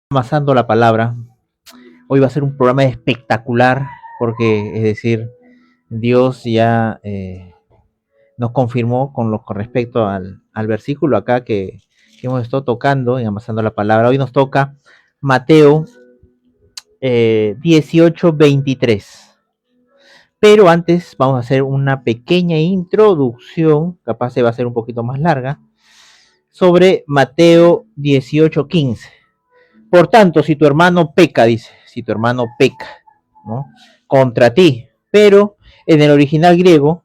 Amasando la palabra. Hoy va a ser un programa espectacular porque, es decir, Dios ya nos confirmó con respecto al versículo acá que hemos estado tocando en Amasando la palabra. Hoy nos toca Mateo 18:23. Pero antes vamos a hacer una pequeña introducción, capaz se va a ser un poquito más larga, sobre Mateo 18:15. Por tanto, si tu hermano peca, dice, si tu hermano peca, ¿no? Contra ti, pero en el original griego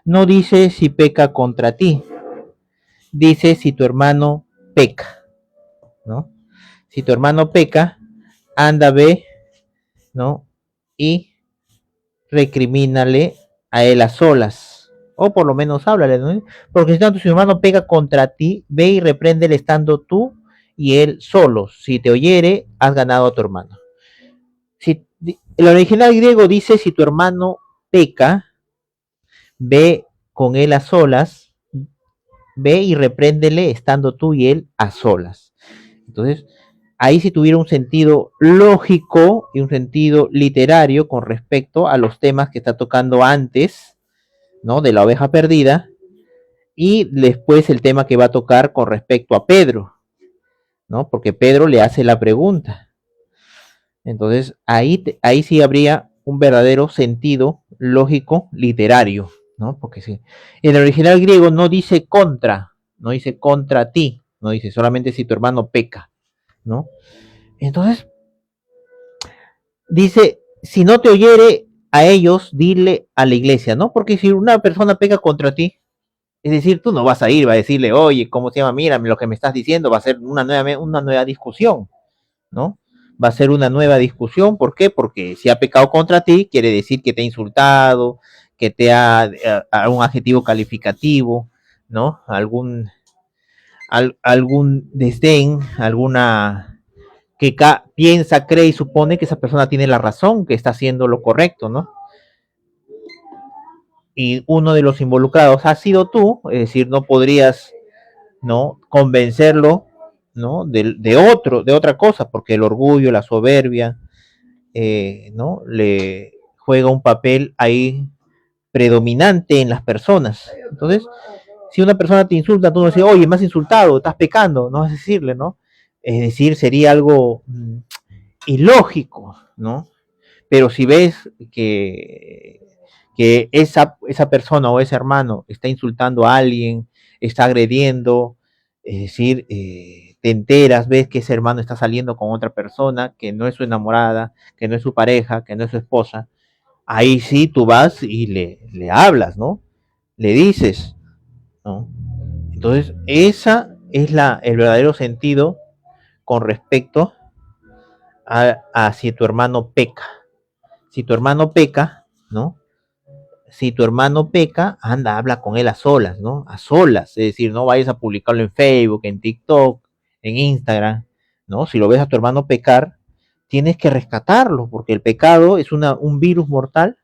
no dice si peca contra ti, dice si tu hermano peca, ¿no? Si tu hermano peca, anda, ve, ¿no? Y recrimínale a él a solas, o por lo menos háblale, ¿no? Porque si tanto si tu hermano peca contra ti, ve y repréndele estando tú y él solos. Si te oyere, has ganado a tu hermano. Si el original griego dice si tu hermano peca, ve con él a solas, ve y repréndele estando tú y él a solas. Entonces, ahí sí tuviera un sentido lógico y un sentido literario con respecto a los temas que está tocando antes, ¿no? De la oveja perdida, y después el tema que va a tocar con respecto a Pedro, ¿no? Porque Pedro le hace la pregunta. Entonces, ahí sí habría un verdadero sentido lógico literario, ¿no? Porque sí. En el original griego no dice contra, no dice contra ti, no dice solamente si tu hermano peca, ¿no? Entonces, dice, si no te oyere a ellos, dile a la iglesia, ¿no? Porque si una persona peca contra ti, es decir, tú no vas a ir, va a decirle, oye, ¿cómo se llama? Mira, lo que me estás diciendo va a ser una nueva discusión, ¿no? Va a ser una nueva discusión. ¿Por qué? Porque si ha pecado contra ti, quiere decir que te ha insultado, que te ha un adjetivo calificativo, ¿no? Algún desdén, alguna que piensa, cree y supone que esa persona tiene la razón, que está haciendo lo correcto, ¿no? Y uno de los involucrados ha sido tú, es decir, no podrías, ¿no? Convencerlo, ¿no? De otra cosa, porque el orgullo, la soberbia, ¿no? Le juega un papel ahí predominante en las personas. Entonces, si una persona te insulta, tú no dices, oye, me has insultado, estás pecando, no vas a decirle, ¿no? Es decir, sería algo ilógico, ¿no? Pero si ves que esa persona o ese hermano está insultando a alguien, está agrediendo, es decir, te enteras, ves que ese hermano está saliendo con otra persona, que no es su enamorada, que no es su pareja, que no es su esposa, ahí sí tú vas y le hablas, ¿no? Le dices, ¿no? Entonces, esa es el verdadero sentido con respecto a si tu hermano peca. Si tu hermano peca, ¿no? Si tu hermano peca, anda, habla con él a solas, ¿no? A solas, es decir, no vayas a publicarlo en Facebook, en TikTok, en Instagram, ¿no? Si lo ves a tu hermano pecar, tienes que rescatarlo, porque el pecado es un virus mortal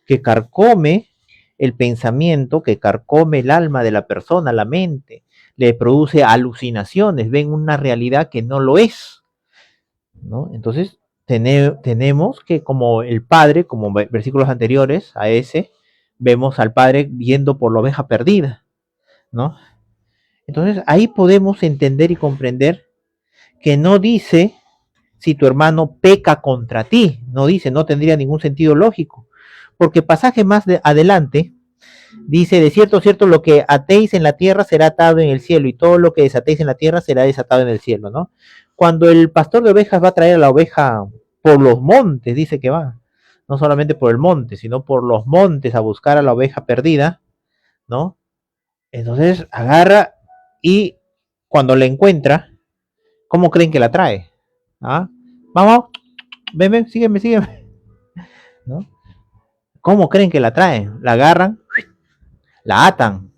que carcome el pensamiento, que carcome el alma de la persona, la mente, le produce alucinaciones, ven una realidad que no lo es, ¿no? Entonces, tenemos que, como el Padre, como versículos anteriores a ese, vemos al Padre viendo por la oveja perdida, ¿no? Entonces, ahí podemos entender y comprender que no dice si tu hermano peca contra ti, no dice, no tendría ningún sentido lógico, porque pasaje más adelante dice, de cierto, cierto, lo que atéis en la tierra será atado en el cielo, y todo lo que desatéis en la tierra será desatado en el cielo, ¿no? Cuando el pastor de ovejas va a traer a la oveja por los montes, dice que va, no solamente por el monte, sino por los montes a buscar a la oveja perdida, ¿no? Entonces agarra y cuando la encuentra, ¿cómo creen que la trae? ¿Ah? Vamos, ven, ven, sígueme, sígueme, ¿no? ¿Cómo creen que la traen? La agarran, la atan,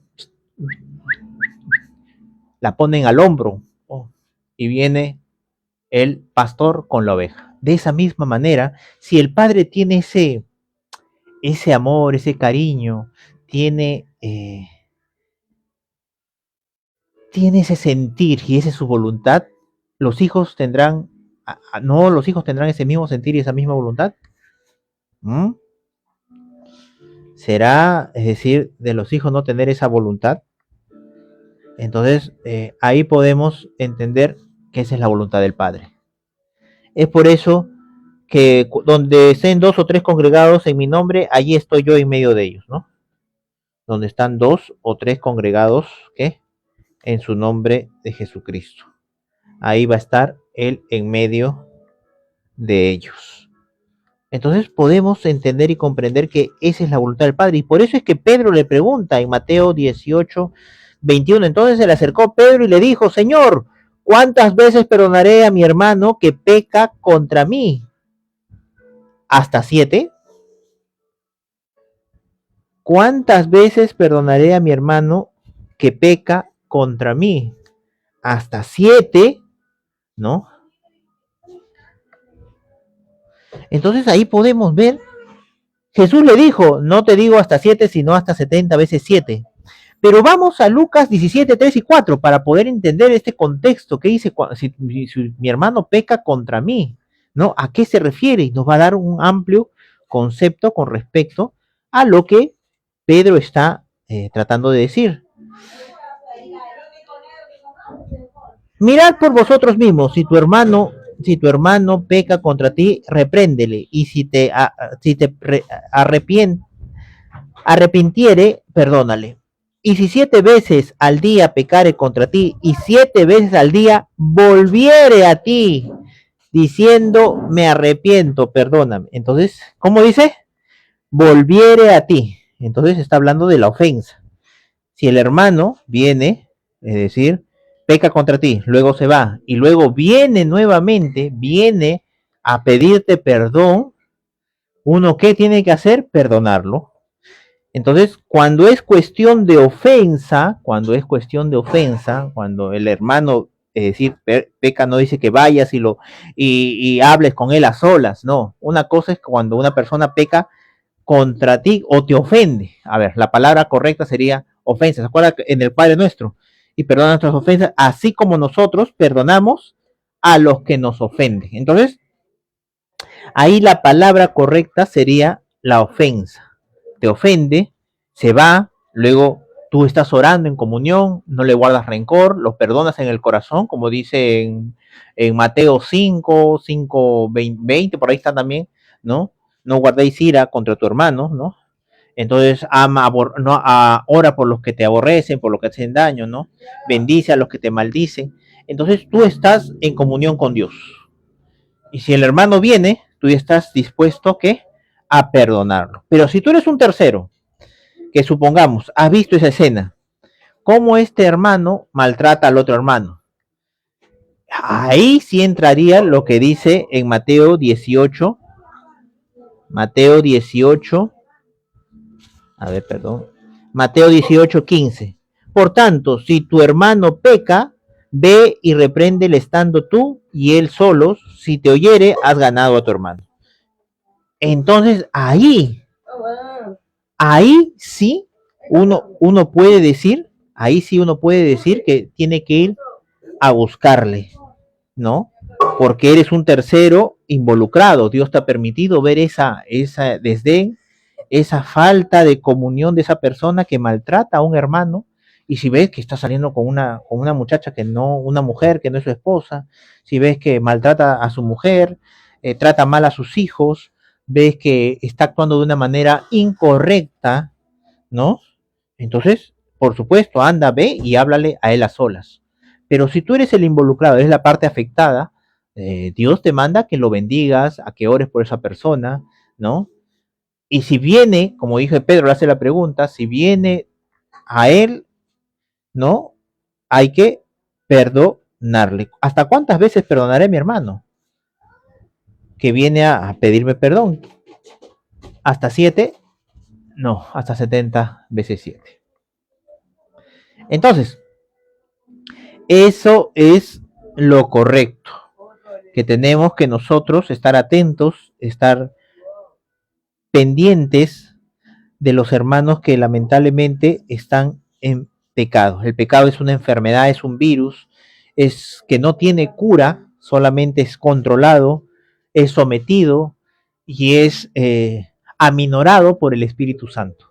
la ponen al hombro, oh, y viene el pastor con la oveja. De esa misma manera, si el padre tiene ese amor, ese cariño, tiene ese sentir y esa es su voluntad, los hijos tendrán ¿No los hijos tendrán ese mismo sentir y esa misma voluntad? ¿Mm? ¿Será, es decir, de los hijos no tener esa voluntad? Entonces, ahí podemos entender que esa es la voluntad del Padre. Es por eso que donde estén dos o tres congregados en mi nombre, allí estoy yo en medio de ellos, ¿no? Donde están dos o tres congregados, ¿qué? En su nombre de Jesucristo. Ahí va a estar Él en medio de ellos. Entonces podemos entender y comprender que esa es la voluntad del Padre. Y por eso es que Pedro le pregunta en Mateo 18:21. Entonces se le acercó Pedro y le dijo, Señor, ¿cuántas veces perdonaré a mi hermano que peca contra mí? ¿Hasta 7? ¿Cuántas veces perdonaré a mi hermano que peca contra mí? ¿Hasta 7? ¿No? Entonces ahí podemos ver, Jesús le dijo, no te digo hasta 7, sino hasta 70 veces 7. Pero vamos a Lucas 17, 3 y 4 para poder entender este contexto que dice, si mi hermano peca contra mí, ¿no? ¿A qué se refiere? Y nos va a dar un amplio concepto con respecto a lo que Pedro está tratando de decir. Mirad por vosotros mismos, si tu hermano peca contra ti, repréndele, y si te arrepintiere, perdónale. Y si 7 veces al día pecare contra ti, y 7 veces al día volviere a ti, diciendo, me arrepiento, perdóname. Entonces, ¿cómo dice? Volviere a ti. Entonces está hablando de la ofensa. Si el hermano viene, es decir, peca contra ti, luego se va, y luego viene nuevamente, viene a pedirte perdón, ¿uno qué tiene que hacer? Perdonarlo. Entonces, cuando es cuestión de ofensa, cuando el hermano, es decir, peca, no dice que vayas y hables con él a solas, no. Una cosa es cuando una persona peca contra ti o te ofende. A ver, la palabra correcta sería ofensa. ¿Se acuerda en el Padre Nuestro? Y perdona nuestras ofensas, así como nosotros perdonamos a los que nos ofenden. Entonces, ahí la palabra correcta sería la ofensa. Te ofende, se va, luego tú estás orando en comunión, no le guardas rencor, lo perdonas en el corazón, como dice en Mateo 5, 20, por ahí está también, ¿no? No guardéis ira contra tu hermano, ¿no? Entonces ora por los que te aborrecen, por los que te hacen daño, ¿no? Bendice a los que te maldicen. Entonces tú estás en comunión con Dios. Y si el hermano viene, tú ya estás dispuesto ¿qué? A perdonarlo. Pero si tú eres un tercero, que supongamos, has visto esa escena, cómo este hermano maltrata al otro hermano. Ahí sí entraría lo que dice en Mateo 18, a ver, perdón, Mateo 18:15. Por tanto, si tu hermano peca, ve y repréndele estando tú y él solos. Si te oyere, has ganado a tu hermano. Entonces, ahí sí uno puede decir, que tiene que ir a buscarle, ¿no? Porque eres un tercero involucrado. Dios te ha permitido ver esa desdén, esa falta de comunión de esa persona que maltrata a un hermano. Y si ves que está saliendo con una muchacha que no, una mujer que no es su esposa, si ves que maltrata a su mujer, trata mal a sus hijos, ves que está actuando de una manera incorrecta, ¿no? Entonces, por supuesto, anda, ve y háblale a él a solas. Pero si tú eres el involucrado, eres la parte afectada, Dios te manda que lo bendigas, a que ores por esa persona, ¿no? Y si viene, como dijo Pedro, le hace la pregunta, si viene a él, ¿no? Hay que perdonarle. ¿Hasta cuántas veces perdonaré a mi hermano que viene a pedirme perdón? ¿Hasta 7? No, hasta 70 veces 7. Entonces, eso es lo correcto, que tenemos que nosotros estar atentos, estar pendientes de los hermanos que lamentablemente están en pecado. El pecado es una enfermedad, es un virus, es que no tiene cura, solamente es controlado, es sometido y es aminorado por el Espíritu Santo.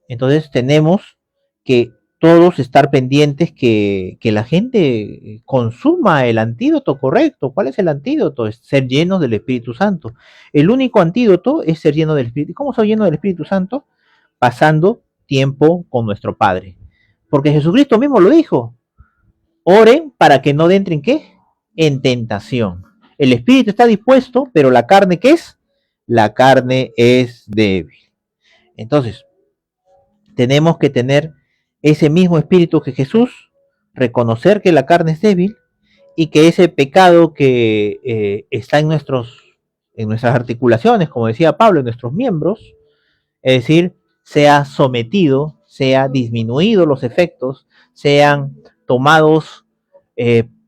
Entonces tenemos que todos estar pendientes que la gente consuma el antídoto correcto. ¿Cuál es el antídoto? Es ser llenos del Espíritu Santo. El único antídoto es ser lleno del Espíritu. ¿Cómo soy lleno del Espíritu Santo? Pasando tiempo con nuestro Padre. Porque Jesucristo mismo lo dijo. Oren para que no entren, ¿qué? En tentación. El espíritu está dispuesto, pero la carne, ¿qué es? La carne es débil. Entonces, tenemos que tener ese mismo espíritu que Jesús, reconocer que la carne es débil y que ese pecado que está en nuestras articulaciones, como decía Pablo, en nuestros miembros, es decir, sea sometido, sea disminuido los efectos, sean tomados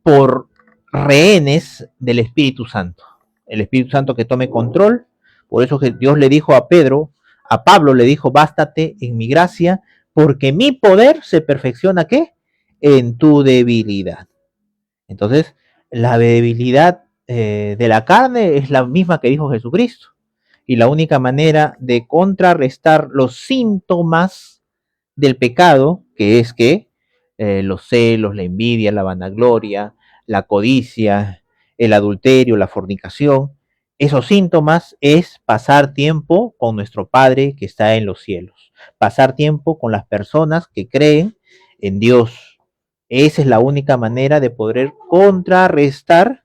por rehenes del Espíritu Santo. El Espíritu Santo que tome control. Por eso que Dios le dijo a Pedro, a Pablo le dijo, bástate en mi gracia, porque mi poder se perfecciona, ¿qué? En tu debilidad. Entonces, la debilidad de la carne es la misma que dijo Jesucristo. Y la única manera de contrarrestar los síntomas del pecado, que es que los celos, la envidia, la vanagloria, la codicia, el adulterio, la fornicación, esos síntomas es pasar tiempo con nuestro Padre que está en los cielos, pasar tiempo con las personas que creen en Dios. Esa es la única manera de poder contrarrestar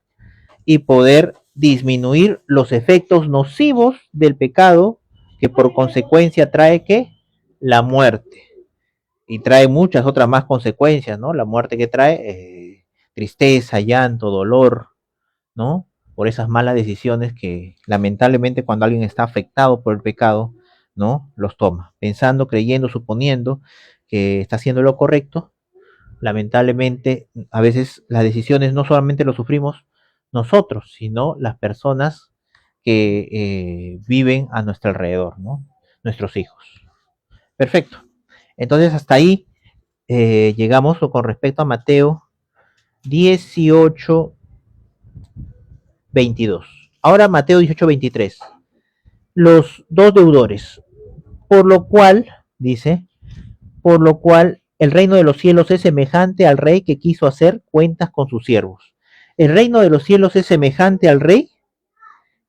y poder disminuir los efectos nocivos del pecado que por consecuencia trae que la muerte y trae muchas otras más consecuencias, ¿no? La muerte que trae tristeza, llanto, dolor, ¿no? Por esas malas decisiones que lamentablemente cuando alguien está afectado por el pecado, ¿no? Los toma, pensando, creyendo, suponiendo que está haciendo lo correcto. Lamentablemente, a veces las decisiones no solamente lo sufrimos nosotros, sino las personas que viven a nuestro alrededor, ¿no? Nuestros hijos. Perfecto. Entonces, hasta ahí llegamos con respecto a Mateo 18:22. Ahora Mateo 18:23. Los dos deudores, por lo cual, dice, por lo cual el reino de los cielos es semejante al rey que quiso hacer cuentas con sus siervos. El reino de los cielos es semejante al rey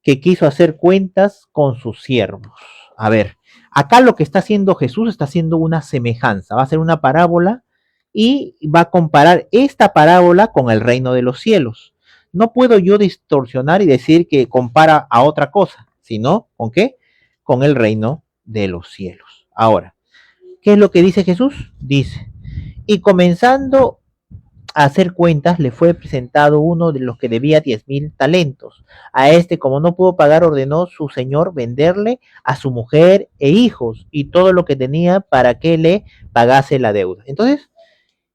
que quiso hacer cuentas con sus siervos. A ver, acá lo que está haciendo Jesús está haciendo una semejanza, va a hacer una parábola y va a comparar esta parábola con el reino de los cielos. No puedo yo distorsionar y decir que compara a otra cosa, sino ¿con qué? Con el reino de los cielos. Ahora, ¿qué es lo que dice Jesús? Dice, y comenzando a hacer cuentas, le fue presentado uno de los que debía 10,000 talentos. A este, como no pudo pagar, ordenó su señor venderle a su mujer e hijos y todo lo que tenía para que le pagase la deuda. Entonces,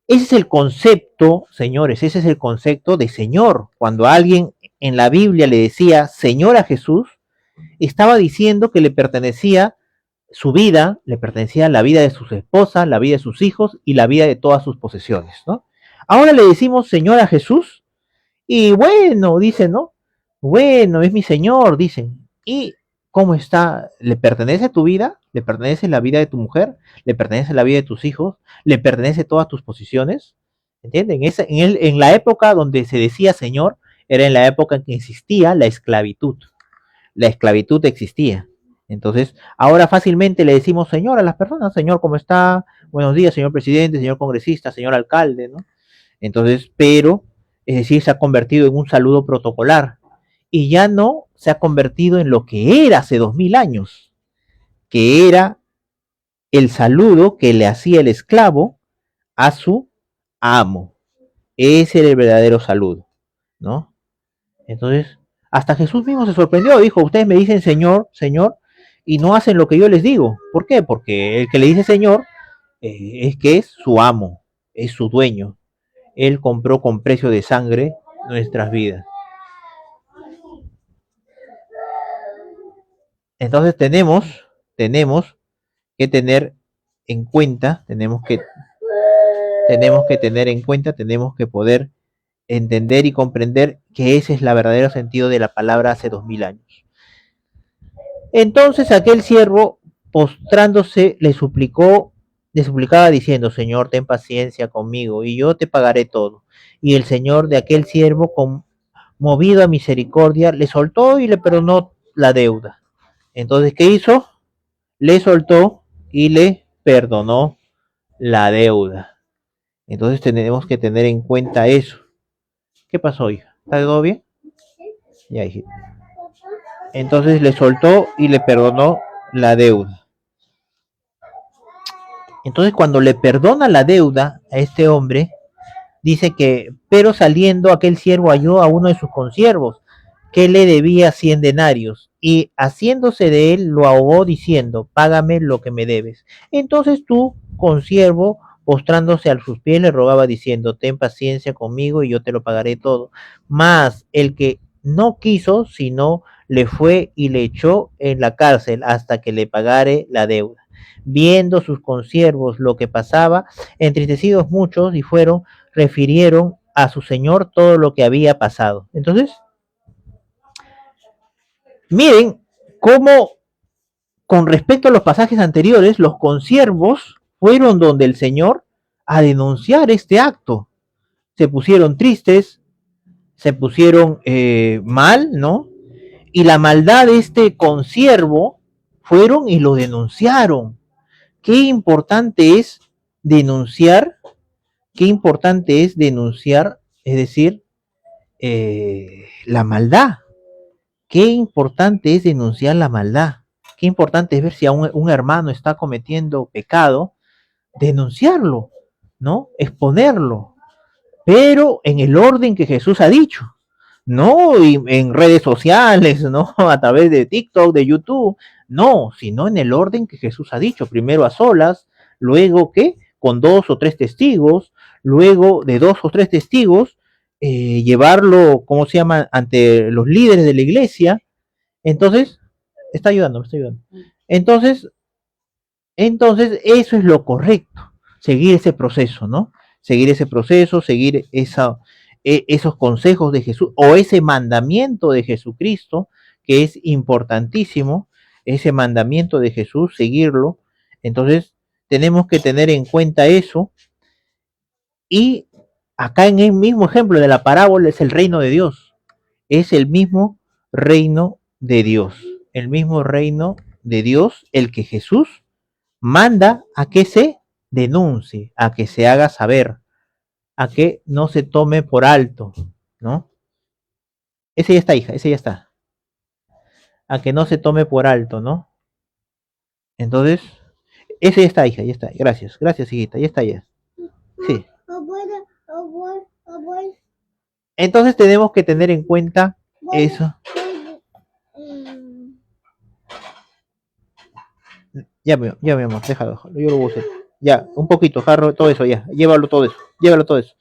ese es el concepto, señores, ese es el concepto de señor. Cuando alguien en la Biblia le decía señor a Jesús, estaba diciendo que le pertenecía su vida, le pertenecía la vida de sus esposas, la vida de sus hijos y la vida de todas sus posesiones, ¿no? Ahora le decimos Señor a Jesús y bueno, dicen, ¿no? Bueno, es mi Señor, dicen. ¿Y cómo está? ¿Le pertenece tu vida? ¿Le pertenece la vida de tu mujer? ¿Le pertenece la vida de tus hijos? ¿Le pertenece todas tus posiciones? ¿Entienden? En la época donde se decía Señor, era en la época en que existía la esclavitud. La esclavitud existía. Entonces, ahora fácilmente le decimos Señor a las personas, Señor, ¿cómo está? Buenos días, señor presidente, señor congresista, señor alcalde, ¿no? Entonces, pero, es decir, se ha convertido en un saludo protocolar y ya no se ha convertido en lo que era hace 2000 años, que era el saludo que le hacía el esclavo a su amo. Ese era el verdadero saludo, ¿no? Entonces, hasta Jesús mismo se sorprendió, dijo, ustedes me dicen Señor, Señor, y no hacen lo que yo les digo. ¿Por qué? Porque el que le dice Señor es que es su amo, es su dueño. Él compró con precio de sangre nuestras vidas. Entonces tenemos que tener en cuenta, tenemos que tener en cuenta, tenemos que poder entender y comprender que ese es el verdadero sentido de la palabra hace 2000 años. Entonces aquel siervo, postrándose, le suplicaba diciendo, Señor, ten paciencia conmigo y yo te pagaré todo. Y el Señor de aquel siervo, movido a misericordia, le soltó y le perdonó la deuda. Entonces, ¿qué hizo? Le soltó y le perdonó la deuda. Entonces tenemos que tener en cuenta eso. ¿Qué pasó, hija? ¿Está todo bien? Ya, hijita. Entonces le soltó y le perdonó la deuda. Entonces cuando le perdona la deuda a este hombre, dice que, pero saliendo aquel siervo halló a uno de sus consiervos, que le debía 100 denarios, y haciéndose de él lo ahogó diciendo, págame lo que me debes. Entonces tú, consiervo, postrándose a sus pies, le rogaba diciendo, ten paciencia conmigo y yo te lo pagaré todo. Mas el que no quiso, sino le fue y le echó en la cárcel hasta que le pagare la deuda. Viendo sus consiervos lo que pasaba, entristecidos muchos, y refirieron a su señor todo lo que había pasado. Entonces, miren cómo, con respecto a los pasajes anteriores, los consiervos fueron donde el Señor a denunciar este acto. Se pusieron tristes, se pusieron mal, ¿no? Y la maldad de este consiervo fueron y lo denunciaron. Qué importante es denunciar, qué importante es denunciar, es decir, la maldad. Qué importante es denunciar la maldad. Qué importante es ver si un hermano está cometiendo pecado, denunciarlo, ¿no? Exponerlo, pero en el orden que Jesús ha dicho, no y en redes sociales, no a través de TikTok, de YouTube, no, sino en el orden que Jesús ha dicho, primero a solas, luego que con 2 o 3 testigos, luego de 2 o 3 testigos, llevarlo, ¿cómo se llama?, ante los líderes de la iglesia. Entonces, está ayudando, me está ayudando. Entonces, eso es lo correcto, seguir ese proceso, ¿no? Seguir ese proceso, seguir esos consejos de Jesús o ese mandamiento de Jesucristo, que es importantísimo, ese mandamiento de Jesús, seguirlo. Entonces, tenemos que tener en cuenta eso. Y acá en el mismo ejemplo de la parábola es el reino de Dios. Es el mismo reino de Dios. El mismo reino de Dios, el que Jesús manda a que se denuncie, a que se haga saber, a que no se tome por alto, ¿no? Ese ya está, hija, ese ya está. A que no se tome por alto, ¿no? Entonces, ese ya está, hija, ya está. Gracias, gracias, hijita, ya está ya. Sí. Entonces tenemos que tener en cuenta eso. Ya, mi amor, déjalo, yo lo voy a hacer. Ya, un poquito, jarro, todo eso, ya, llévalo todo eso, llévalo todo eso.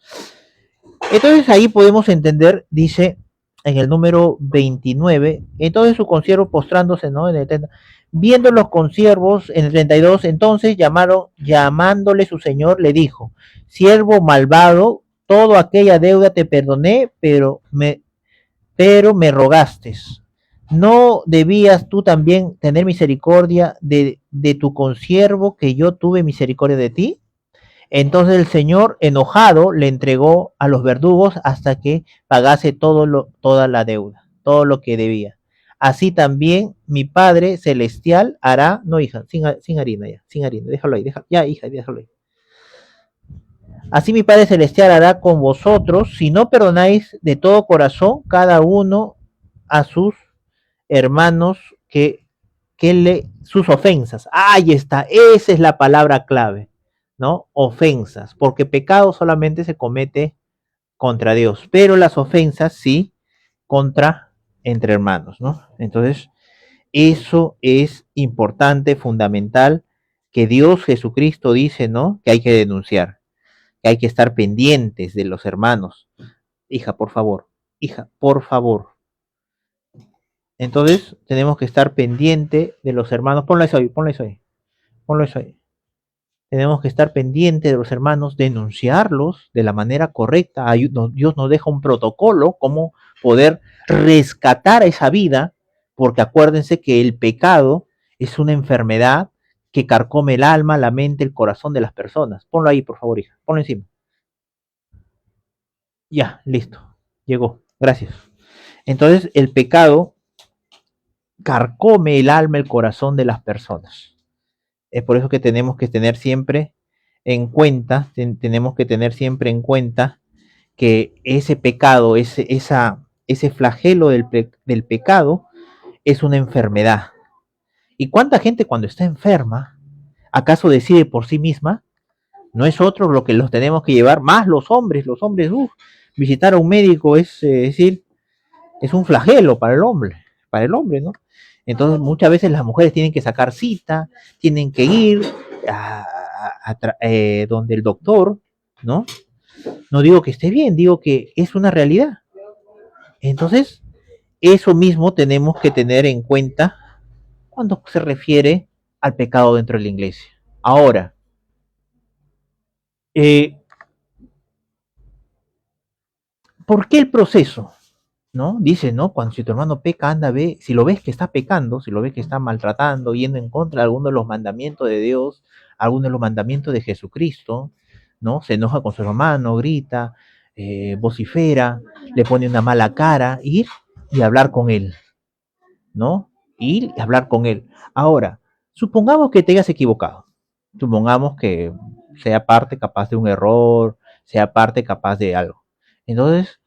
Entonces ahí podemos entender, dice en el número 29, entonces su consiervo postrándose, ¿no? En el 30, viendo los consiervos en el 32, entonces llamándole su señor, le dijo, siervo malvado, toda aquella deuda te perdoné, pero me rogaste. ¿No debías tú también tener misericordia de tu consiervo, que yo tuve misericordia de ti? Entonces el Señor, enojado, le entregó a los verdugos hasta que pagase toda la deuda, todo lo que debía. Así también mi Padre Celestial hará, no hija, sin harina ya, sin harina, déjalo ahí, ya hija, déjalo ahí. Así mi Padre Celestial hará con vosotros si no perdonáis de todo corazón cada uno a sus hermanos sus ofensas. Ahí está, esa es la palabra clave, ¿no? Ofensas, porque pecado solamente se comete contra Dios, pero las ofensas sí contra entre hermanos, ¿no? Entonces, eso es importante, fundamental, que Dios Jesucristo dice, ¿no? Que hay que denunciar, que hay que estar pendientes de los hermanos. Hija, por favor. Entonces, tenemos que estar pendiente de los hermanos. Ponlo eso ahí, ponlo eso ahí, ponlo eso ahí. tenemos que estar pendientes de los hermanos, denunciarlos de la manera correcta. Dios nos deja un protocolo, cómo poder rescatar esa vida, porque acuérdense que el pecado es una enfermedad que carcome el alma, la mente, el corazón de las personas. Ponlo ahí, por favor, hija. Ponlo encima. Ya, listo. Llegó. Gracias. Entonces, el pecado carcome el alma, el corazón de las personas. Es por eso que tenemos que tener siempre en cuenta, tenemos que tener siempre en cuenta que ese pecado, ese flagelo del pecado es una enfermedad. ¿Y cuánta gente cuando está enferma, acaso decide por sí misma? No es otro lo que los tenemos que llevar, más los hombres, visitar a un médico es decir, es un flagelo para el hombre, ¿no? Entonces muchas veces las mujeres tienen que sacar cita, tienen que ir donde el doctor, ¿no? No digo que esté bien, digo que es una realidad. Entonces, eso mismo tenemos que tener en cuenta cuando se refiere al pecado dentro de la iglesia. Ahora, eh, ¿por qué el proceso? ¿No? Dice, ¿no? Cuando si tu hermano peca, anda, ve, si lo ves que está pecando, si lo ves que está maltratando, yendo en contra de alguno de los mandamientos de Dios, alguno de los mandamientos de Jesucristo, ¿no? Se enoja con su hermano, grita, vocifera, le pone una mala cara, ir y hablar con él, ¿no? Ir y hablar con él. Ahora, supongamos que te hayas equivocado, supongamos que sea parte capaz de un error, sea parte capaz de algo. Entonces,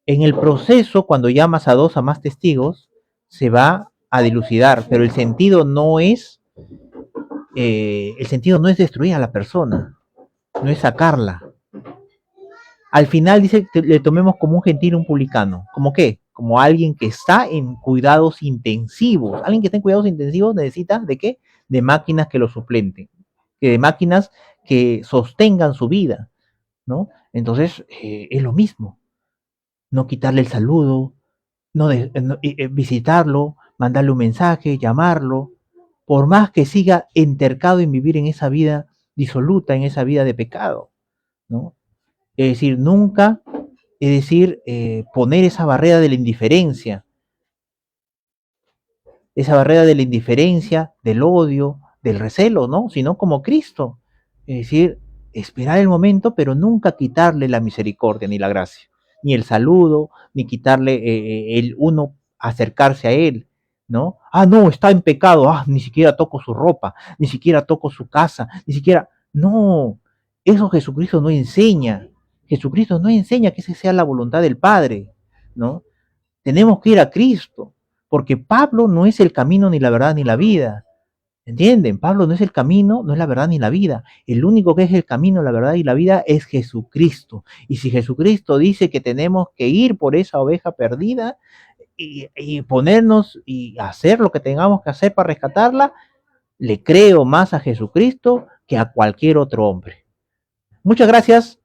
en el proceso, cuando llamas a dos a más testigos, se va a dilucidar, pero el sentido no es destruir a la persona, no es sacarla. Al final dice que le tomemos como un gentil, un publicano. ¿Como qué? Como alguien que está en cuidados intensivos. Alguien que está en cuidados intensivos necesita de qué? De máquinas que lo suplenten, de máquinas que sostengan su vida, ¿no? Entonces, es lo mismo. No quitarle el saludo, visitarlo, mandarle un mensaje, llamarlo, por más que siga entercado en vivir en esa vida disoluta, en esa vida de pecado, ¿no? Es decir, nunca, es decir, poner esa barrera de la indiferencia, del odio, del recelo, ¿no? Sino como Cristo, es decir, esperar el momento, pero nunca quitarle la misericordia ni la gracia, ni el saludo, ni quitarle el uno acercarse a él, ¿no? Ah, no, está en pecado, ah, ni siquiera toco su ropa, ni siquiera toco su casa, ni siquiera, no, eso Jesucristo no enseña. Jesucristo no enseña que esa sea la voluntad del Padre, ¿no? Tenemos que ir a Cristo, porque Pablo no es el camino, ni la verdad, ni la vida. ¿Entienden? Pablo no es el camino, no es la verdad ni la vida. El único que es el camino, la verdad y la vida es Jesucristo. Y si Jesucristo dice que tenemos que ir por esa oveja perdida y ponernos y hacer lo que tengamos que hacer para rescatarla, le creo más a Jesucristo que a cualquier otro hombre. Muchas gracias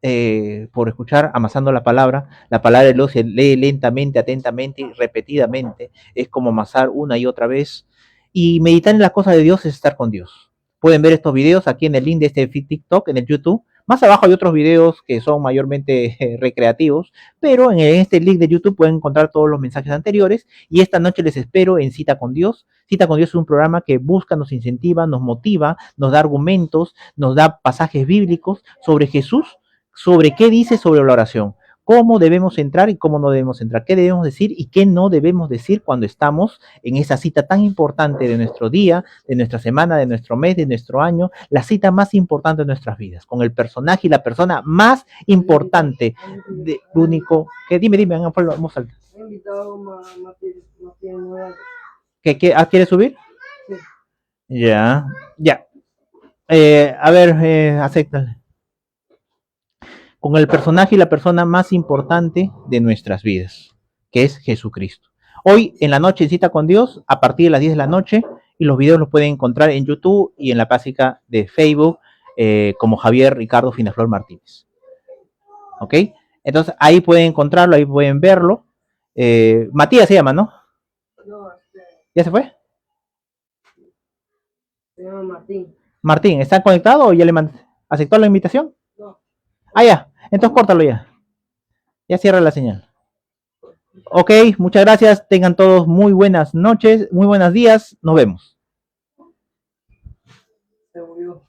por escuchar Amasando la Palabra. La palabra de Dios se lee lentamente, atentamente y repetidamente. Es como amasar una y otra vez. Y meditar en las cosas de Dios es estar con Dios. Pueden ver estos videos aquí en el link de este TikTok, en el YouTube. Más abajo hay otros videos que son mayormente recreativos, pero en este link de YouTube pueden encontrar todos los mensajes anteriores. Y esta noche les espero en Cita con Dios. Cita con Dios es un programa que busca, nos incentiva, nos motiva, nos da argumentos, nos da pasajes bíblicos sobre Jesús, sobre qué dice sobre la oración, cómo debemos entrar y cómo no debemos entrar, qué debemos decir y qué no debemos decir cuando estamos en esa cita tan importante de nuestro día, de nuestra semana, de nuestro mes, de nuestro año, la cita más importante de nuestras vidas, con el personaje y la persona más importante, único, que dime, vamos a... ¿Quieres subir? Sí. Ya, ya. A ver, acepta. Con el personaje y la persona más importante de nuestras vidas, que es Jesucristo. Hoy en la noche en Cita con Dios, a partir de las 10 de la noche, y los videos los pueden encontrar en YouTube y en la página de Facebook como Javier Ricardo Finaflor Martínez. ¿Ok? Entonces ahí pueden encontrarlo, ahí pueden verlo. Matías se llama, ¿no? ¿Ya se fue? Se llama Martín. Martín, ¿está conectado o ya le mandé? ¿Aceptó la invitación? No. Ah, ya. Entonces córtalo ya. Ya cierra la señal. Ok, muchas gracias. Tengan todos muy buenas noches, muy buenos días. Nos vemos. Se murió.